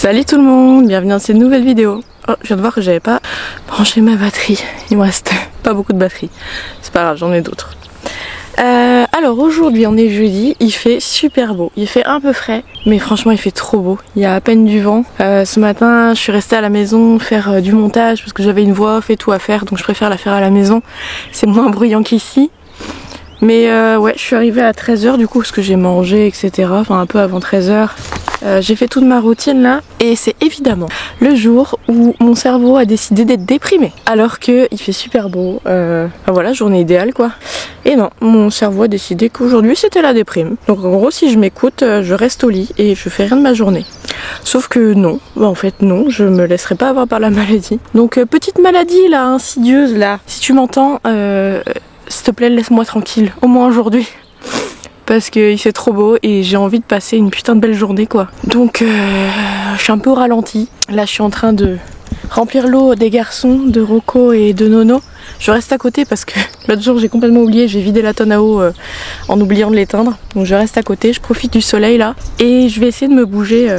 Salut tout le monde, bienvenue dans cette nouvelle vidéo. Oh, je viens de voir que j'avais pas branché ma batterie. Il me reste pas beaucoup de batterie. C'est pas grave, j'en ai d'autres. Alors aujourd'hui on est jeudi, il fait super beau. Il fait un peu frais, mais franchement il fait trop beau. Il y a à peine du vent. Ce matin je suis restée à la maison faire du montage parce que j'avais une voix off et tout à faire. Donc je préfère la faire à la maison. C'est moins bruyant qu'ici. Mais ouais, je suis arrivée à 13 h du coup parce que j'ai mangé etc. Enfin un peu avant 13 h. J'ai fait toute ma routine là et c'est évidemment le jour où mon cerveau a décidé d'être déprimé alors que il fait super beau, enfin voilà, journée idéale quoi. Et non, mon cerveau a décidé qu'aujourd'hui c'était la déprime. Donc en gros si je m'écoute, je reste au lit et je fais rien de ma journée. Sauf que non, bah en fait non, je me laisserai pas avoir par la maladie. Donc petite maladie là, insidieuse là, si tu m'entends, s'il te plaît laisse-moi tranquille, au moins aujourd'hui. Parce qu'il fait trop beau et j'ai envie de passer une putain de belle journée quoi. Donc je suis un peu au ralenti. Là je suis en train de remplir l'eau des garçons, de Rocco et de Nono. Je reste à côté parce que l'autre jour j'ai complètement oublié, j'ai vidé la tonne à eau en oubliant de l'éteindre. Donc je reste à côté, je profite du soleil là. Et je vais essayer de me bouger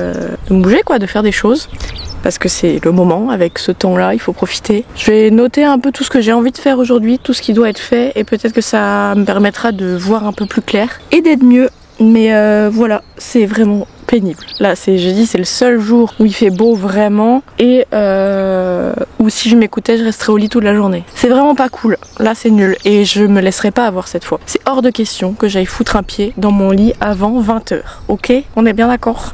quoi, de faire des choses. Parce que c'est le moment, avec ce temps là, il faut profiter. Je vais noter un peu tout ce que j'ai envie de faire aujourd'hui, tout ce qui doit être fait. Et peut-être que ça me permettra de voir un peu plus clair et d'être mieux. Mais voilà, c'est vraiment pénible. Là c'est jeudi, c'est le seul jour où il fait beau vraiment. Et où si je m'écoutais, je resterais au lit toute la journée. C'est vraiment pas cool, là c'est nul. Et je me laisserai pas avoir cette fois. C'est hors de question que j'aille foutre un pied dans mon lit avant 20 h. Ok? On est bien d'accord?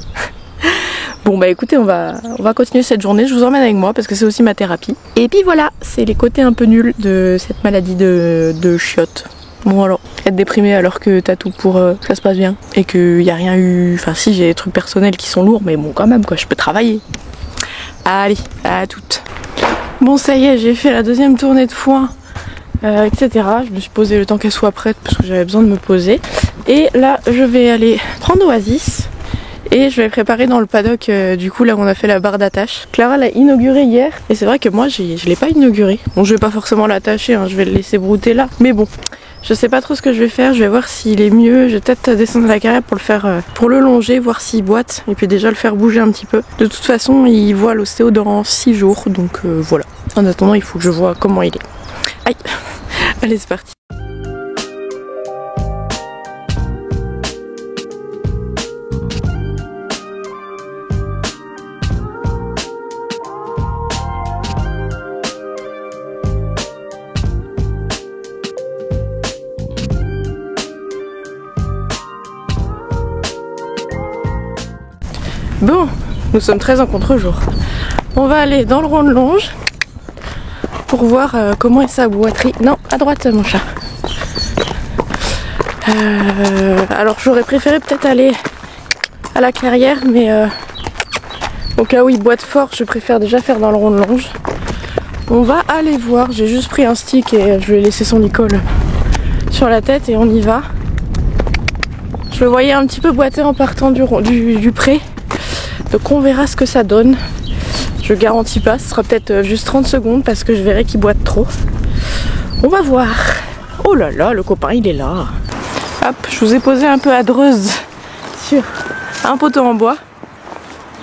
Bon bah écoutez, on va continuer cette journée, je vous emmène avec moi parce que c'est aussi ma thérapie. Et puis voilà, c'est les côtés un peu nuls de cette maladie de chiotte. Bon alors, être déprimé alors que t'as tout pour que ça se passe bien. Et qu'il n'y a rien eu, enfin si j'ai des trucs personnels qui sont lourds, mais bon quand même quoi, je peux travailler. Allez, à toutes. Bon ça y est, j'ai fait la deuxième tournée de foin, etc. Je me suis posée le temps qu'elle soit prête parce que j'avais besoin de me poser. Et là je vais aller prendre Oasis. Et je vais préparer dans le paddock du coup là où on a fait la barre d'attache. Clara l'a inauguré hier et c'est vrai que moi je l'ai pas inauguré. Bon je vais pas forcément l'attacher, hein, je vais le laisser brouter là. Mais bon, je sais pas trop ce que je vais faire, je vais voir s'il est mieux. Je vais peut-être descendre la carrière pour le faire, pour le longer, voir s'il boite. Et puis déjà le faire bouger un petit peu. De toute façon il voit l'ostéo dans 6 jours donc voilà. En attendant il faut que je vois comment il est. Aïe. Allez c'est parti. Bon, nous sommes très en contre-jour. On va aller dans le rond de longe pour voir comment est sa boiterie. Non, à droite mon chat. Alors j'aurais préféré peut-être aller à la clairière, mais au cas où il boite fort, je préfère déjà faire dans le rond de longe. On va aller voir, j'ai juste pris un stick et je vais laisser son licol sur la tête et on y va. Je le voyais un petit peu boiter en partant du pré. Donc on verra ce que ça donne. Je garantis pas, ce sera peut-être juste 30 secondes parce que je verrai qu'il boite trop. On va voir. Oh là là, le copain il est là. Hop, je vous ai posé un peu à Dreuze sur un poteau en bois.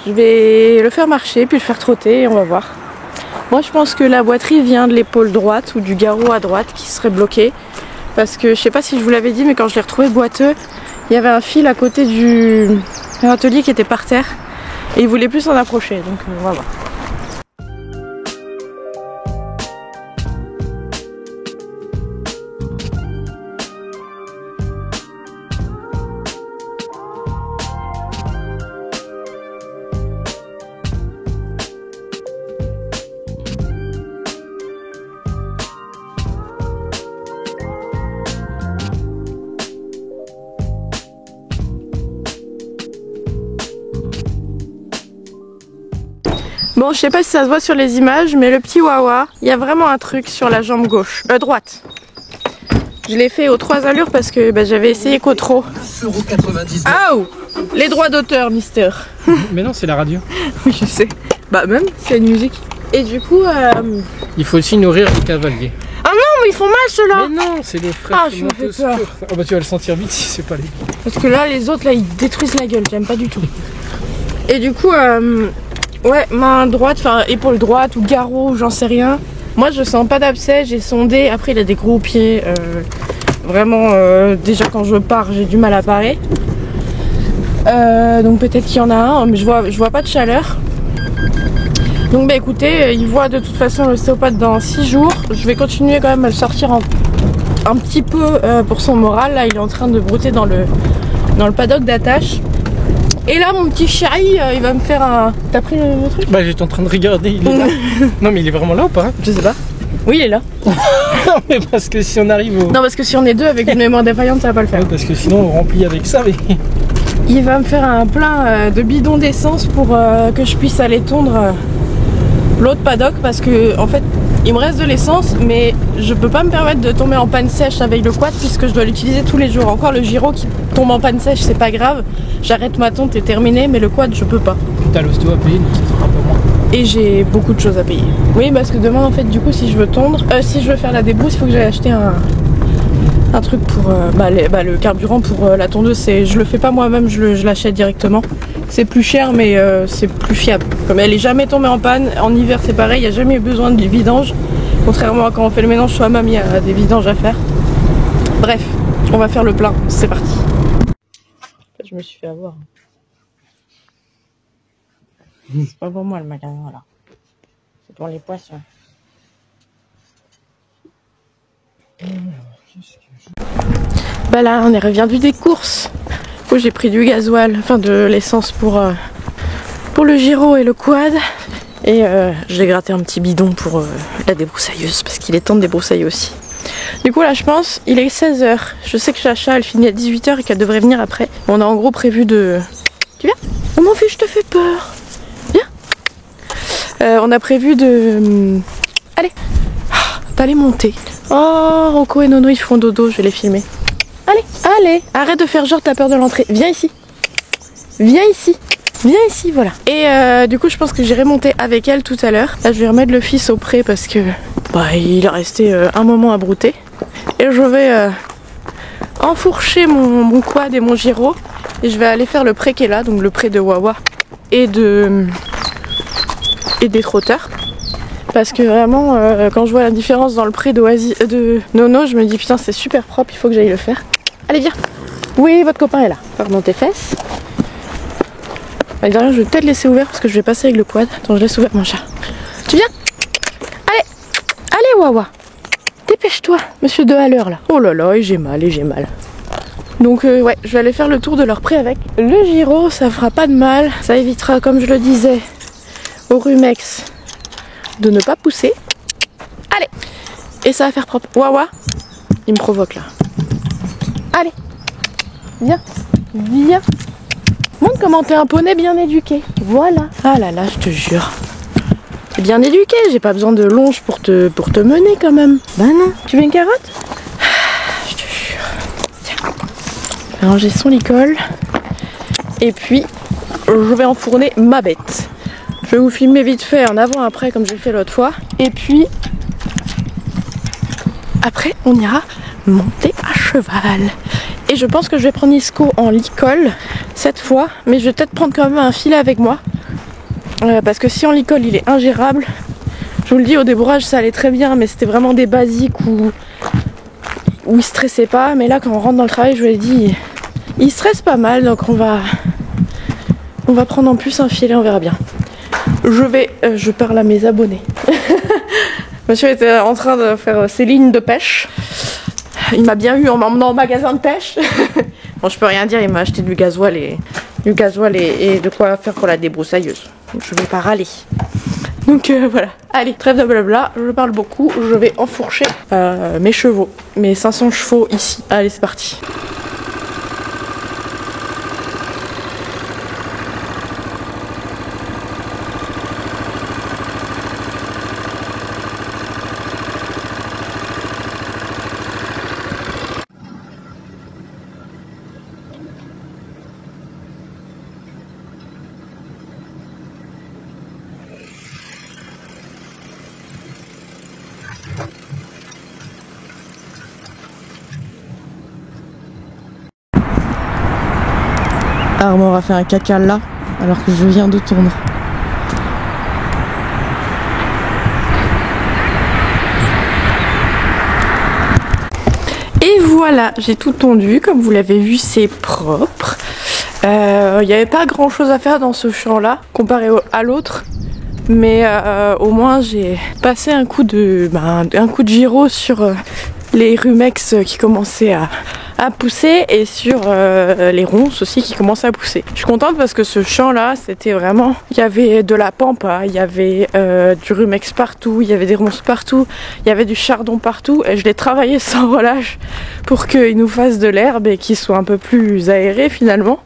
Je vais le faire marcher puis le faire trotter et on va voir. Moi je pense que la boiterie vient de l'épaule droite ou du garrot à droite qui serait bloqué. Parce que je sais pas si je vous l'avais dit mais quand je l'ai retrouvé boiteux, il y avait un fil à côté du atelier qui était par terre. Et il voulait plus s'en approcher, donc on va voir. Bon, je sais pas si ça se voit sur les images, mais le petit Wawa, il y a vraiment un truc sur la jambe gauche, droite. Je l'ai fait aux 3 allures parce que j'avais essayé qu'au trop. Oh, les droits d'auteur, mister. Mais non, c'est la radio. Oui, je sais. Bah même, c'est une musique. Et du coup... Il faut aussi nourrir et cavalier. Ah non, mais ils font mal ceux-là. Mais non, c'est le frère. Ah, je me fais peur. Oh bah tu vas le sentir vite si c'est pas les... Parce que là, les autres, là, ils détruisent la gueule, j'aime pas du tout. Et du coup, Ouais, main droite, enfin épaule droite ou garrot, j'en sais rien. Moi je sens pas d'abcès, j'ai sondé. Après il a des gros pieds. Vraiment, déjà quand je pars, j'ai du mal à parer. Donc peut-être qu'il y en a un, mais je vois pas de chaleur. Donc bah écoutez, il voit de toute façon l'ostéopathe dans 6 jours. Je vais continuer quand même à le sortir un petit peu pour son moral. Là il est en train de brouter dans le paddock d'attache. Et là mon petit chéri il va me faire un... T'as pris le truc? Bah j'étais en train de regarder, il est là. Non mais il est vraiment là ou pas? Je sais pas. Oui il est là. Non mais parce que si on arrive au... Non parce que si on est deux avec une mémoire défaillante ça va pas le faire. Parce que sinon on remplit avec ça mais... Il va me faire un plein de bidons d'essence pour que je puisse aller tondre l'autre paddock parce que en fait il me reste de l'essence mais je peux pas me permettre de tomber en panne sèche avec le quad puisque je dois l'utiliser tous les jours. Encore le gyro qui tombe en panne sèche c'est pas grave, j'arrête ma tonte et terminé, mais le quad je peux pas. T'as l'ostéo à payer donc ça sera un peu moins. Et j'ai beaucoup de choses à payer. Oui parce que demain en fait du coup si je veux tondre, si je veux faire la débrousse il faut que j'aille acheter un truc pour le carburant pour la tondeuse. Je le fais pas moi-même, je l'achète directement. C'est plus cher mais c'est plus fiable. Comme elle est jamais tombée en panne, en hiver c'est pareil, il n'y a jamais eu besoin de vidange. Contrairement à quand on fait le mélange soi-même, il y a des vidanges à faire. Bref, on va faire le plein, c'est parti. Je me suis fait avoir. C'est pas pour moi le magasin là. C'est pour les poissons. Bah là on est revenu des courses où j'ai pris du gasoil, enfin de l'essence pour le gyro et le quad et j'ai gratté un petit bidon pour la débroussailleuse parce qu'il est temps de débroussailler aussi. Du coup là je pense il est 16h, je sais que Chacha elle finit à 18h et qu'elle devrait venir après. On a en gros prévu de... Tu viens? Oh mon fils je te fais peur. Viens. On a prévu de... Allez, d'aller monter. Oh, Rocco et Nono ils font dodo, je vais les filmer. Allez, allez, arrête de faire genre t'as peur de l'entrée. Viens ici. Viens ici. Viens ici, voilà. Et du coup je pense que j'irai monter avec elle tout à l'heure. Là je vais remettre le fils au pré parce que il est resté un moment à brouter. Et je vais enfourcher mon quad et mon gyro. Et je vais aller faire le pré qui est là, donc le pré de Wawa et des trotteurs. Parce que vraiment, quand je vois la différence dans le pré de Nono, je me dis putain c'est super propre, il faut que j'aille le faire. Allez viens. Oui, votre copain est là. Pardon tes fesses. Derrière, je vais peut-être laisser ouvert parce que je vais passer avec le quad. Attends, je laisse ouvert mon chat. Tu viens? Allez. Allez Wawa. Dépêche-toi, monsieur de Haller là. Oh là là, et j'ai mal, Donc ouais, je vais aller faire le tour de leur pré avec. Le gyro, ça fera pas de mal. Ça évitera, comme je le disais, au rumex de ne pas pousser. Allez. Et ça va faire propre. Wawa, il me provoque là. Allez. Viens. Viens. Montre comment t'es un poney bien éduqué. Voilà. Ah là là, je te jure. T'es bien éduqué, j'ai pas besoin de longe pour te mener quand même. Bah non. Tu veux une carotte? Je te jure. Tiens. Je vais ranger son licol. Et puis, je vais enfourner ma bête. Je vais vous filmer vite fait en avant après comme j'ai fait l'autre fois. Et puis, après, on ira monter à cheval. Et je pense que je vais prendre Isco en licol cette fois. Mais je vais peut-être prendre quand même un filet avec moi. Parce que si en licol il est ingérable, je vous le dis au débourrage ça allait très bien. Mais c'était vraiment des basiques où il stressait pas. Mais là quand on rentre dans le travail je vous l'ai dit, il stresse pas mal. Donc on va prendre en plus un filet, on verra bien. Je parle à mes abonnés. Monsieur était en train de faire ses lignes de pêche. Il m'a bien eu en m'emmenant au magasin de pêche. Bon, je peux rien dire, il m'a acheté du gasoil et de quoi faire pour la débroussailleuse. Donc, je vais pas râler. Donc voilà. Allez, trêve de blabla, je parle beaucoup, je vais enfourcher mes chevaux, mes 500 chevaux ici. Allez, c'est parti. Armand a fait un caca là, alors que je viens de tourner. Voilà, j'ai tout tondu, comme vous l'avez vu, c'est propre. Il n'y avait pas grand chose à faire dans ce champ là comparé à l'autre, mais au moins j'ai passé un coup de gyro sur les rumex qui commençaient à pousser et sur les ronces aussi qui commençaient à pousser. Je suis contente parce que ce champ là c'était vraiment, il y avait de la pampa, il y avait du rumex partout, il y avait des ronces partout, il y avait du chardon partout et je l'ai travaillé sans relâche pour qu'il nous fasse de l'herbe et qu'il soit un peu plus aéré finalement.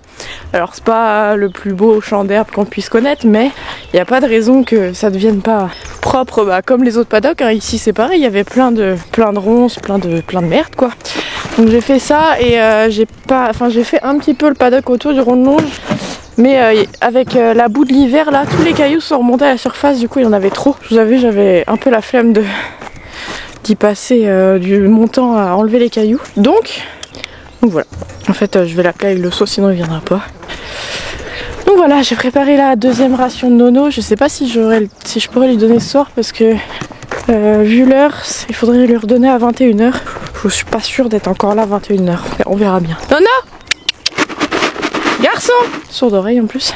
Alors c'est pas le plus beau champ d'herbe qu'on puisse connaître, mais il n'y a pas de raison que ça devienne pas propre comme les autres paddocks, hein. Ici c'est pareil, il y avait plein de ronces, plein de merde quoi. Donc j'ai fait ça et j'ai fait un petit peu le paddock autour du rond de longe, mais avec la boue de l'hiver là, tous les cailloux sont remontés à la surface, du coup il y en avait trop. Je vous avoue, j'avais un peu la flemme d'y passer mon temps à enlever les cailloux. Donc voilà, en fait je vais l'appeler avec le seau sinon il viendra pas. Donc voilà, j'ai préparé la deuxième ration de Nono. Je sais pas si je pourrais lui donner ce soir parce que vu l'heure, il faudrait lui redonner à 21h. Je suis pas sûre d'être encore là à 21h. On verra bien. Nono, garçon, sourd d'oreille en plus.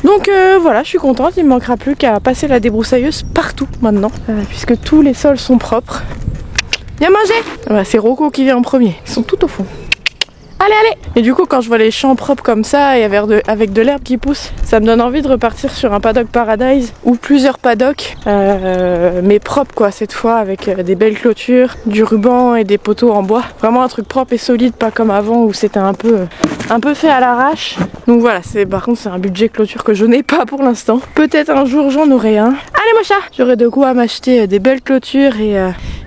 Donc voilà, je suis contente, il me manquera plus qu'à passer la débroussailleuse partout maintenant, puisque tous les sols sont propres. Viens manger. C'est Rocco qui vient en premier, ils sont tout au fond. Allez, allez! Et du coup, quand je vois les champs propres comme ça et avec de l'herbe qui pousse, ça me donne envie de repartir sur un paddock paradise ou plusieurs paddocks, mais propres quoi, cette fois avec des belles clôtures, du ruban et des poteaux en bois. Vraiment un truc propre et solide, pas comme avant où c'était un peu fait à l'arrache. Donc voilà, par contre c'est un budget clôture que je n'ai pas pour l'instant. Peut-être un jour j'en aurai un. Allez mon chat! J'aurai de quoi m'acheter des belles clôtures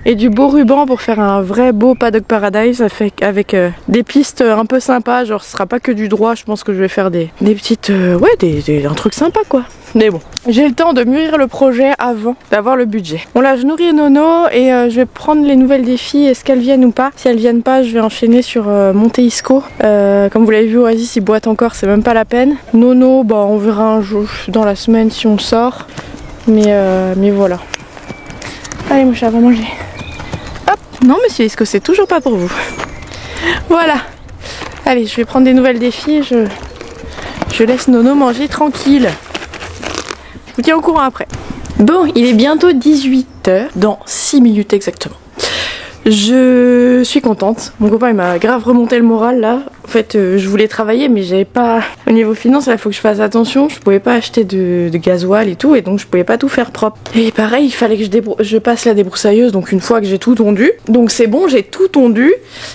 et du beau ruban pour faire un vrai beau paddock paradise avec des pistes un peu sympas, genre ce sera pas que du droit, je pense que je vais faire des petites un truc sympa quoi. Mais bon, j'ai le temps de mûrir le projet avant d'avoir le budget. Bon là je nourris Nono et je vais prendre les nouvelles des filles, est-ce qu'elles viennent ou pas. Si elles viennent pas, je vais enchaîner sur Monte Isco. Comme vous l'avez vu, Oasis il boite encore, c'est même pas la peine. Nono, bah on verra un jour dans la semaine si on sort, mais voilà. Allez mon chat, va manger. Hop, non monsieur Isco, c'est toujours pas pour vous. Voilà. Allez, je vais prendre des nouvelles des filles, je laisse Nono manger tranquille. Je vous tiens au courant après. Bon, il est bientôt 18h, dans 6 minutes exactement. Je suis contente, mon copain il m'a grave remonté le moral là. En fait je voulais travailler mais j'avais pas, au niveau finance il faut que je fasse attention, je pouvais pas acheter de gasoil et tout et donc je pouvais pas tout faire propre. Et pareil il fallait que je passe la débroussailleuse, donc une fois que j'ai tout tondu, donc c'est bon j'ai tout tondu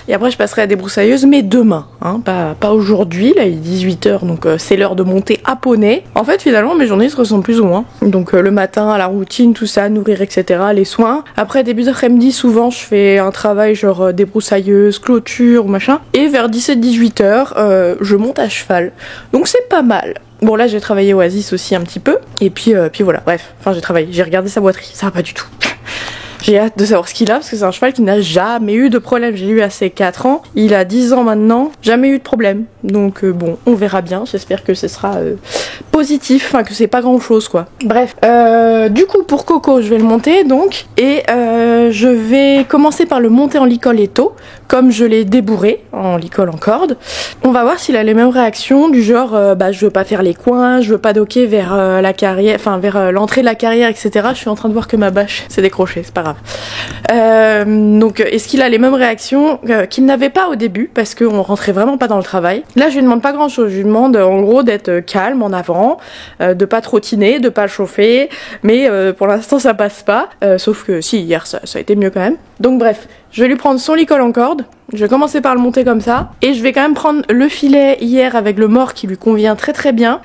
et après je passerai la débroussailleuse mais demain, hein, pas aujourd'hui, là il est 18h donc c'est l'heure de monter à poney. En fait finalement mes journées se ressemblent plus ou moins, donc le matin la routine tout ça, nourrir etc, les soins. Après début d'après-midi souvent je fais un travail genre débroussailleuse, clôture, machin. Et vers 17-18h, je monte à cheval. Donc c'est pas mal. Bon là j'ai travaillé Oasis aussi un petit peu. Et puis voilà, bref. Enfin j'ai regardé sa boiterie, ça va pas du tout. J'ai hâte de savoir ce qu'il a parce que c'est un cheval qui n'a jamais eu de problème. J'ai eu à ses 4 ans, il a 10 ans maintenant, jamais eu de problème. Donc bon, on verra bien, j'espère que ce sera positif, enfin que c'est pas grand chose quoi. Bref, du coup pour Coco je vais le monter donc et je vais commencer par le monter en licol étau comme je l'ai débourré en licol en corde. On va voir s'il a les mêmes réactions du genre je veux pas faire les coins, je veux pas docker vers la carrière, enfin vers l'entrée de la carrière etc. Je suis en train de voir que ma bâche s'est décrochée, c'est pas grave. Donc est-ce qu'il a les mêmes réactions qu'il n'avait pas au début parce qu'on rentrait vraiment pas dans le travail. Là je lui demande pas grand chose, je lui demande en gros d'être calme en avant, de pas trottiner, de pas le chauffer, mais pour l'instant ça passe pas, sauf que si hier ça a été mieux quand même. Donc bref, je vais lui prendre son licol en corde, je vais commencer par le monter comme ça, et je vais quand même prendre le filet hier avec le mort qui lui convient très très bien,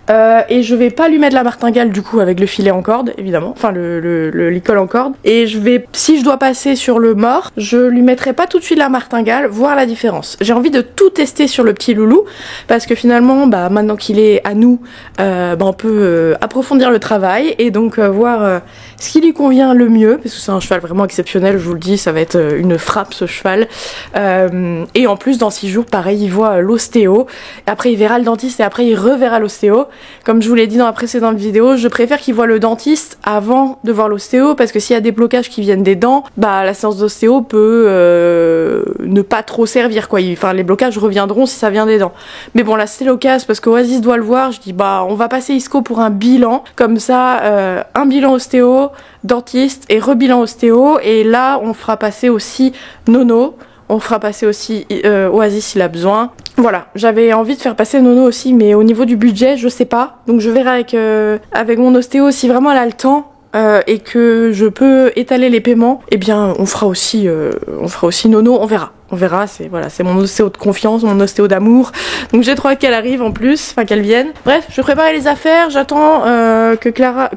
et je vais pas lui mettre la martingale du coup avec le filet en corde évidemment, enfin le licol en corde, et je vais, si je dois passer sur le mort, je lui mettrai pas tout de suite la martingale, voir la différence. J'ai envie de tout tester sur le petit loulou, parce que finalement maintenant qu'il est à nous, on peut approfondir le travail, et donc voir ce qui lui convient le mieux, parce que c'est un cheval vraiment exceptionnel, je vous le dis, ça va être une frappe frappe ce cheval. Et en plus dans 6 jours pareil il voit l'ostéo, après il verra le dentiste et après il reverra l'ostéo. Comme je vous l'ai dit dans la précédente vidéo, je préfère qu'il voit le dentiste avant de voir l'ostéo parce que s'il y a des blocages qui viennent des dents, bah la séance d'ostéo peut ne pas trop servir quoi. Enfin les blocages reviendront si ça vient des dents. Mais bon là c'est l'occasion parce que Oasis doit le voir, je dis bah on va passer Isco pour un bilan, comme ça un bilan ostéo, dentiste et rebilan ostéo, et là on fera passer aussi Nono, on fera passer aussi Oasis s'il a besoin. Voilà, j'avais envie de faire passer Nono aussi, mais au niveau du budget je sais pas, donc je verrai avec mon ostéo si vraiment elle a le temps. Et que je peux étaler les paiements, eh bien on fera aussi Nono, on verra, c'est mon ostéo de confiance, mon ostéo d'amour, donc j'ai trop hâte qu'elle arrive en plus, enfin qu'elle vienne. Bref, je prépare les affaires, j'attends que Clara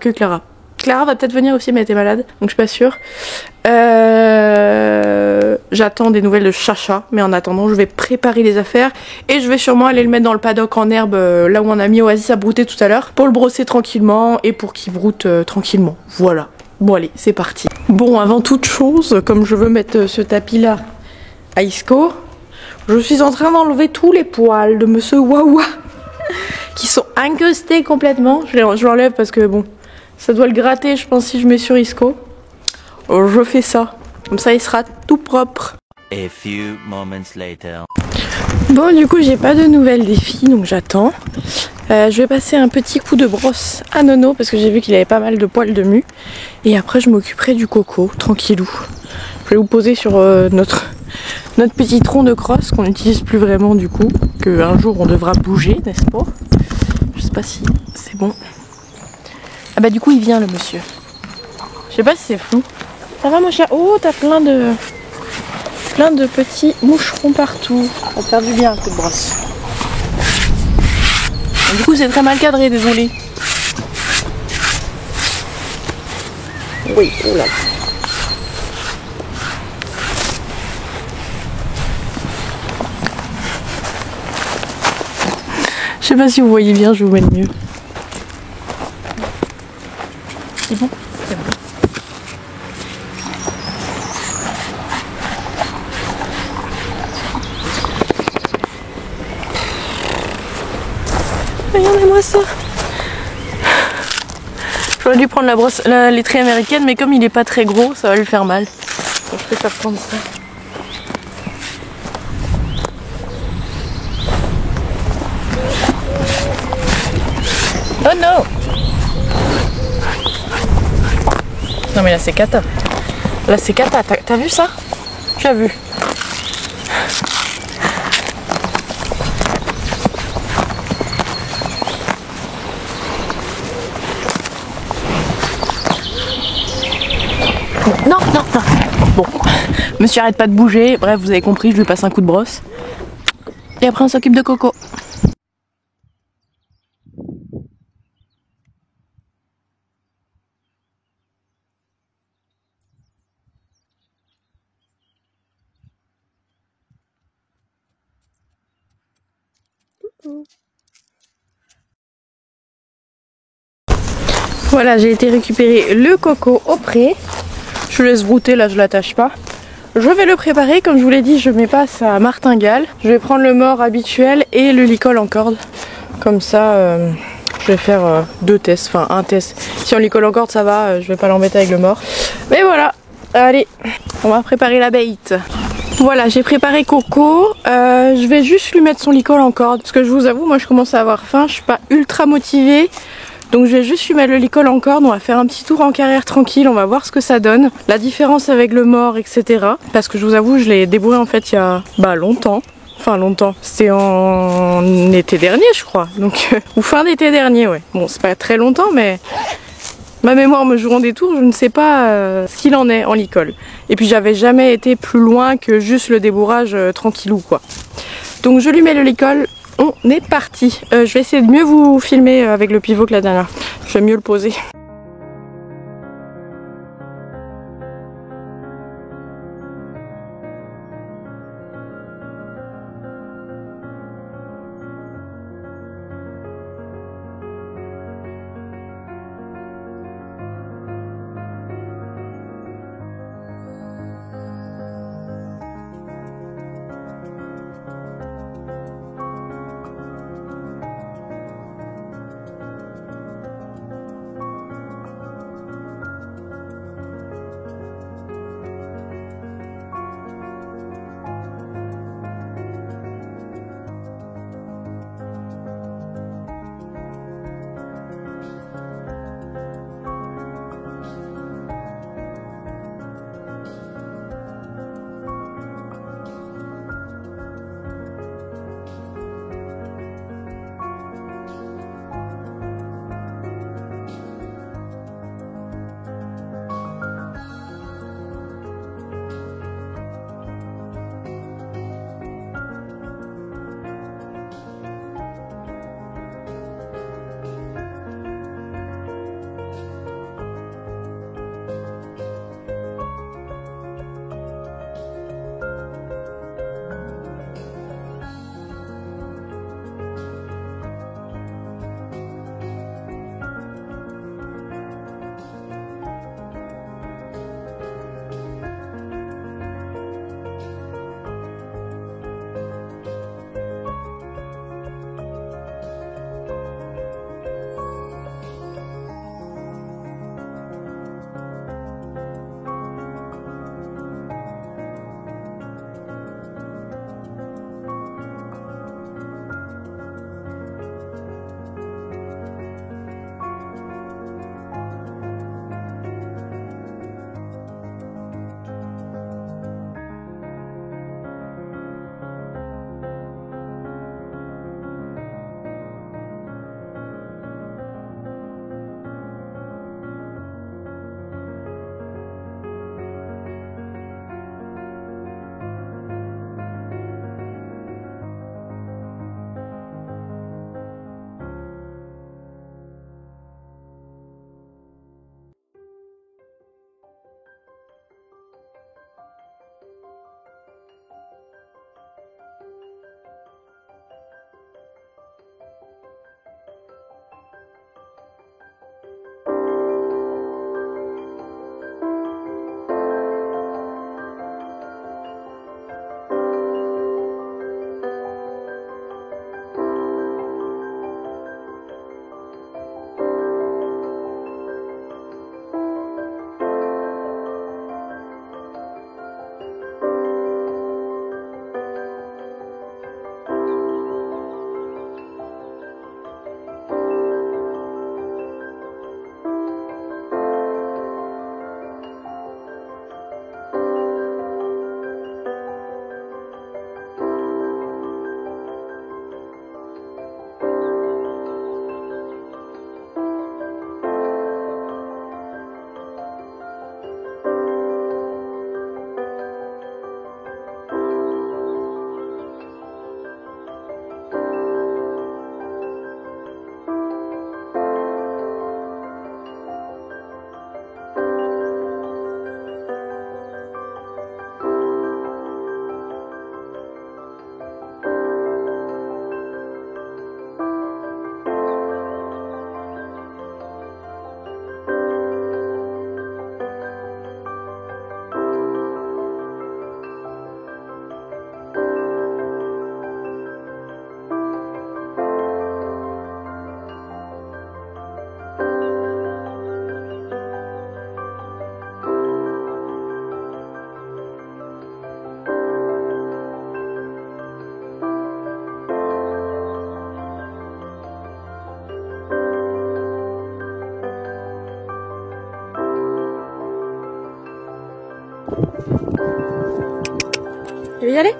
va peut-être venir aussi mais elle était malade, donc je suis pas sûre. J'attends des nouvelles de Chacha, mais en attendant je vais préparer les affaires et je vais sûrement aller le mettre dans le paddock en herbe, là où on a mis Oasis à brouter tout à l'heure, pour le brosser tranquillement et pour qu'il broute tranquillement. Voilà. Bon allez, c'est parti. Bon, avant toute chose, comme je veux mettre ce tapis là à Isco, je suis en train d'enlever tous les poils de monsieur Wawa qui sont incrustés complètement. Je l'enlève parce que bon, ça doit le gratter je pense si je mets sur Isco. Je fais ça, comme ça il sera tout propre. A few moments later. Bon du coup j'ai pas de nouvelles des filles donc j'attends. Je vais passer un petit coup de brosse à Nono parce que j'ai vu qu'il avait pas mal de poils de mue. Et après je m'occuperai du coco, tranquillou. Je vais vous poser sur notre petit tronc de crosse qu'on n'utilise plus vraiment du coup. Qu'un jour on devra bouger, n'est-ce pas? Je sais pas si c'est bon. Ah bah du coup il vient le monsieur. Je sais pas si c'est flou. Ça va mon chat? Oh t'as plein de petits moucherons partout. Ça va te faire du bien un coup de brosse. Et du coup c'est très mal cadré, désolé. Oui, oula. Je sais pas si vous voyez bien, je vous mets le mieux. C'est bon? C'est bon. Regardez-moi ça. J'aurais dû prendre la laiterie américaine, mais comme il est pas très gros, ça va lui faire mal. Donc je préfère prendre ça. Oh non! Non mais là c'est cata. Là c'est cata. T'as vu ça? Tu as vu? Non, non, non. Bon, monsieur arrête pas de bouger. Bref, vous avez compris, je lui passe un coup de brosse. Et après on s'occupe de Coco. Voilà, j'ai été récupérer le Coco au pré. Je le laisse brouter, là je l'attache pas. Je vais le préparer, comme je vous l'ai dit, je mets pas sa martingale. Je vais prendre le mort habituel et le licol en corde. Comme ça, je vais faire 2 tests, enfin un test. Si on licol en corde ça va, je vais pas l'embêter avec le mort. Mais voilà, allez, on va préparer la bait. Voilà, j'ai préparé Coco. Je vais juste lui mettre son licol en corde. Parce que je vous avoue, moi je commence à avoir faim, je suis pas ultra motivée. Donc je vais juste lui mettre le licol en corde, on va faire un petit tour en carrière tranquille, on va voir ce que ça donne. La différence avec le mort, etc. Parce que je vous avoue, je l'ai débourré en fait il y a longtemps. Enfin longtemps, c'était en été dernier je crois. Donc ou fin d'été dernier, ouais. Bon c'est pas très longtemps mais ma mémoire me jouant des tours, je ne sais pas ce qu'il en est en licol. Et puis j'avais jamais été plus loin que juste le débourrage tranquillou quoi. Donc je lui mets le licol. On est parti. Je vais essayer de mieux vous filmer avec le pivot que la dernière. Je vais mieux le poser. Tu veux y aller?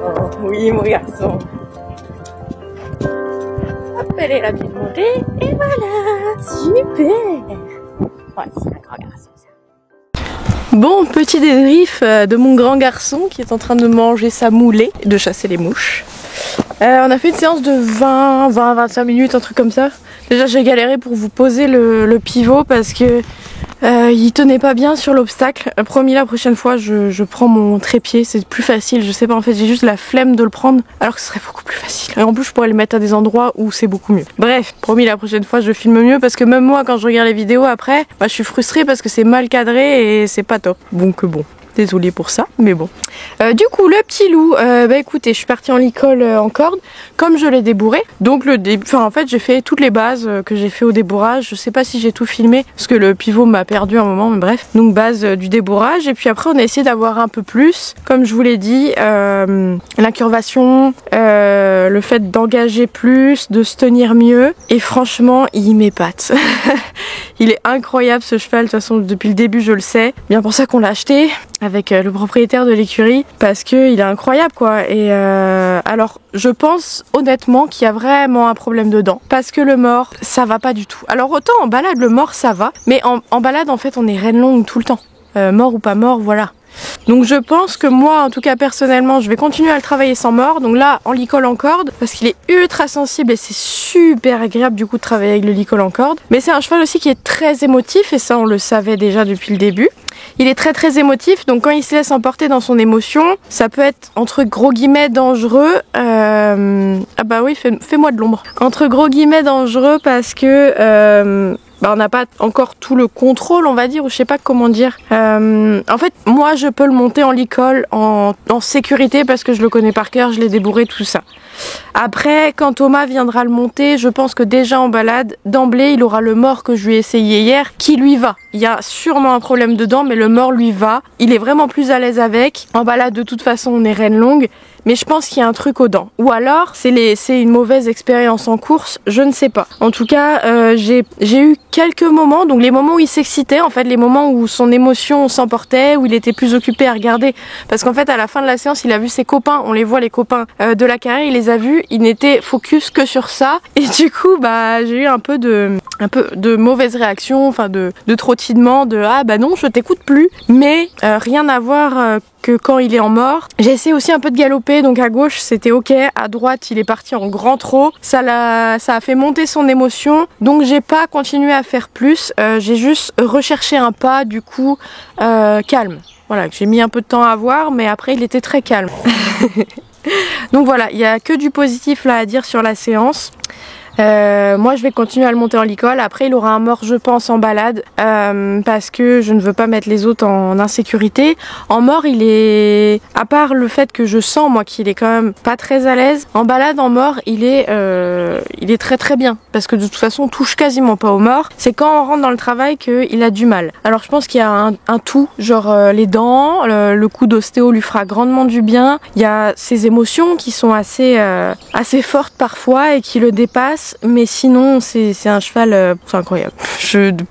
Oh, oui, mon garçon. Hop, elle est là bien montée. Et voilà, super. Ouais, c'est un grand garçon. Bon, petit débrief de mon grand garçon qui est en train de manger sa moulée, de chasser les mouches. On a fait une séance de 20-25 minutes, un truc comme ça. Déjà j'ai galéré pour vous poser le pivot parce que il tenait pas bien sur l'obstacle. Promis, la prochaine fois je prends mon trépied, c'est plus facile, je sais pas, en fait j'ai juste la flemme de le prendre alors que ce serait beaucoup plus facile. Et en plus je pourrais le mettre à des endroits où c'est beaucoup mieux. Bref, promis, la prochaine fois je filme mieux parce que même moi quand je regarde les vidéos après, bah, je suis frustrée parce que c'est mal cadré et c'est pas top. Donc bon. Désolée pour ça, mais bon. Du coup, le petit loup, bah écoutez, je suis partie en licol en corde, comme je l'ai débourré. Donc en fait, j'ai fait toutes les bases que j'ai fait au débourrage. Je sais pas si j'ai tout filmé, parce que le pivot m'a perdu un moment, mais bref. Donc base du débourrage, et puis après on a essayé d'avoir un peu plus, comme je vous l'ai dit, l'incurvation, le fait d'engager plus, de se tenir mieux, et franchement, il m'épate. Il est incroyable ce cheval, de toute façon depuis le début je le sais. Bien pour ça qu'on l'a acheté avec le propriétaire de l'écurie, parce que il est incroyable quoi. Et alors je pense honnêtement qu'il y a vraiment un problème dedans, parce que le mors ça va pas du tout. Alors autant en balade le mors ça va, mais en balade en fait on est reine longue tout le temps, mort ou pas mort, voilà. Donc je pense que moi en tout cas personnellement je vais continuer à le travailler sans mort. Donc là en licol en corde parce qu'il est ultra sensible et c'est super agréable du coup de travailler avec le licol en corde. Mais c'est un cheval aussi qui est très émotif et ça on le savait déjà depuis le début. Il est très très émotif, donc quand il se laisse emporter dans son émotion, ça peut être entre gros guillemets dangereux. Ah bah oui, fais-moi de l'ombre. Entre gros guillemets dangereux parce que on n'a pas encore tout le contrôle, on va dire, ou je sais pas comment dire. En fait, moi, je peux le monter en licol en sécurité parce que je le connais par cœur, je l'ai débourré, tout ça. Après, quand Thomas viendra le monter, je pense que déjà en balade, d'emblée, il aura le mort que je lui ai essayé hier, qui lui va. Il y a sûrement un problème dedans, mais le mort lui va. Il est vraiment plus à l'aise avec. En balade, de toute façon, on est reine longue. Mais je pense qu'il y a un truc aux dents. Ou alors, c'est une mauvaise expérience en course, je ne sais pas. En tout cas, j'ai eu quelques moments, donc les moments où il s'excitait, en fait, les moments où son émotion s'emportait, où il était plus occupé à regarder. Parce qu'en fait, à la fin de la séance, il a vu ses copains, on les voit, les copains de la carrière, il les a vus, il n'était focus que sur ça. Et du coup, bah, j'ai eu un peu de mauvaise réaction, enfin de trottinement, de ah bah non, je t'écoute plus. Mais rien à voir que quand il est en mort. J'ai essayé aussi un peu de galoper, donc à gauche c'était ok, à droite il est parti en grand trot, ça a fait monter son émotion, donc j'ai pas continué à faire plus, j'ai juste recherché un pas du coup calme. Voilà, j'ai mis un peu de temps à voir, mais après il était très calme. Donc voilà, il y a que du positif là à dire sur la séance. Moi je vais continuer à le monter en licol. Après il aura un mort je pense en balade parce que je ne veux pas mettre les autres en insécurité. En mort il est, à part le fait que je sens moi qu'il est quand même pas très à l'aise, en balade en mort il est très très bien parce que de toute façon on touche quasiment pas au mort. C'est quand on rentre dans le travail qu'il a du mal. Alors je pense qu'il y a un tout, genre les dents, le coup d'ostéo lui fera grandement du bien. Il y a ses émotions qui sont assez fortes parfois et qui le dépassent. Mais sinon c'est un cheval, c'est incroyable.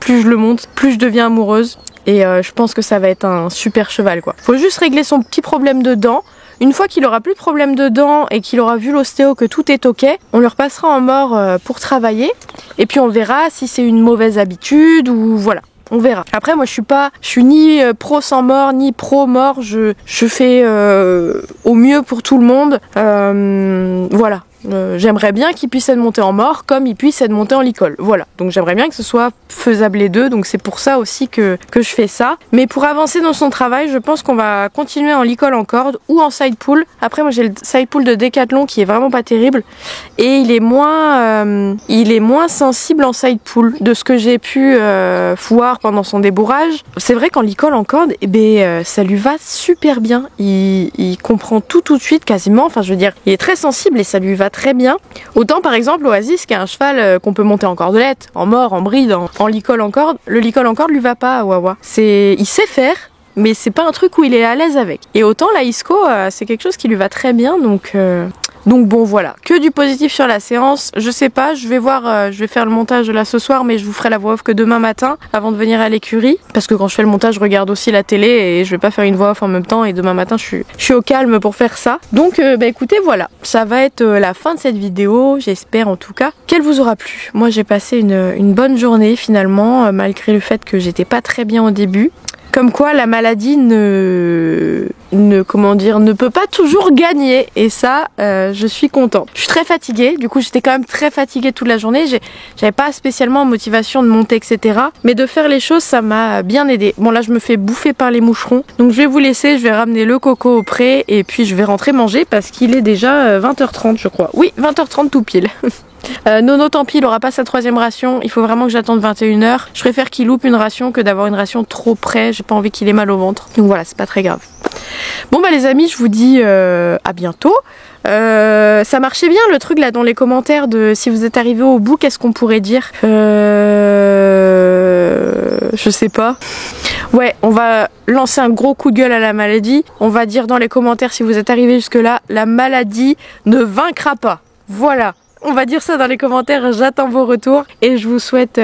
Plus je le monte, plus je deviens amoureuse. Et je pense que ça va être un super cheval quoi. Faut juste régler son petit problème de dents. Une fois qu'il aura plus de problème de dents et qu'il aura vu l'ostéo que tout est ok, on le repassera en mort pour travailler. Et puis on verra si c'est une mauvaise habitude ou voilà. On verra. Après moi je suis ni pro sans mort ni pro mort. Je fais au mieux pour tout le monde. Voilà. J'aimerais bien qu'il puisse être monté en mort comme il puisse être monté en licol. Voilà, donc j'aimerais bien que ce soit faisable les deux, donc c'est pour ça aussi que je fais ça. Mais pour avancer dans son travail, je pense qu'on va continuer en licol en corde ou en side pull. Après moi j'ai le side pull de Decathlon qui est vraiment pas terrible et il est moins sensible en side pull de ce que j'ai pu voir pendant son débourrage. C'est vrai qu'en licol en corde, ça lui va super bien. Il comprend tout de suite quasiment, enfin je veux dire, il est très sensible et ça lui va très bien. Autant par exemple Oasis qui est un cheval qu'on peut monter en cordelette, en mort, en bride, en licol en corde. Le licol en corde lui va pas à Wawa. Il sait faire, mais c'est pas un truc où il est à l'aise avec. Et autant la ISCO, c'est quelque chose qui lui va très bien, donc bon voilà, que du positif sur la séance. Je sais pas, je vais voir, je vais faire le montage là ce soir, mais je vous ferai la voix off que demain matin avant de venir à l'écurie, parce que quand je fais le montage je regarde aussi la télé et je vais pas faire une voix off en même temps, et demain matin je suis au calme pour faire ça. Donc écoutez, voilà, ça va être la fin de cette vidéo, j'espère en tout cas qu'elle vous aura plu. Moi j'ai passé une bonne journée finalement, malgré le fait que j'étais pas très bien au début. Comme quoi la maladie ne peut pas toujours gagner, et ça je suis contente. Je suis très fatiguée, du coup j'étais quand même très fatiguée toute la journée, j'avais pas spécialement motivation de monter etc, mais de faire les choses ça m'a bien aidé. Bon là je me fais bouffer par les moucherons, donc je vais vous laisser, je vais ramener le coco au pré et puis je vais rentrer manger parce qu'il est déjà 20h30 je crois. Oui, 20h30 tout pile. Nono tant pis, il aura pas sa 3e ration, il faut vraiment que j'attende 21h. Je préfère qu'il loupe une ration que d'avoir une ration trop près, j'ai pas envie qu'il ait mal au ventre, donc voilà, c'est pas très grave. Bon bah les amis, je vous dis à bientôt. Ça marchait bien le truc là dans les commentaires de si vous êtes arrivé au bout, qu'est-ce qu'on pourrait dire, je sais pas. Ouais, on va lancer un gros coup de gueule à la maladie. On va dire dans les commentaires, si vous êtes arrivé jusque là, la maladie ne vaincra pas. Voilà. On va dire ça dans les commentaires, j'attends vos retours et je vous souhaite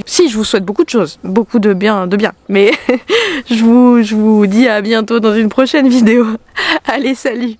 si, je vous souhaite beaucoup de choses, beaucoup de bien, mais je vous dis à bientôt dans une prochaine vidéo. Allez, salut.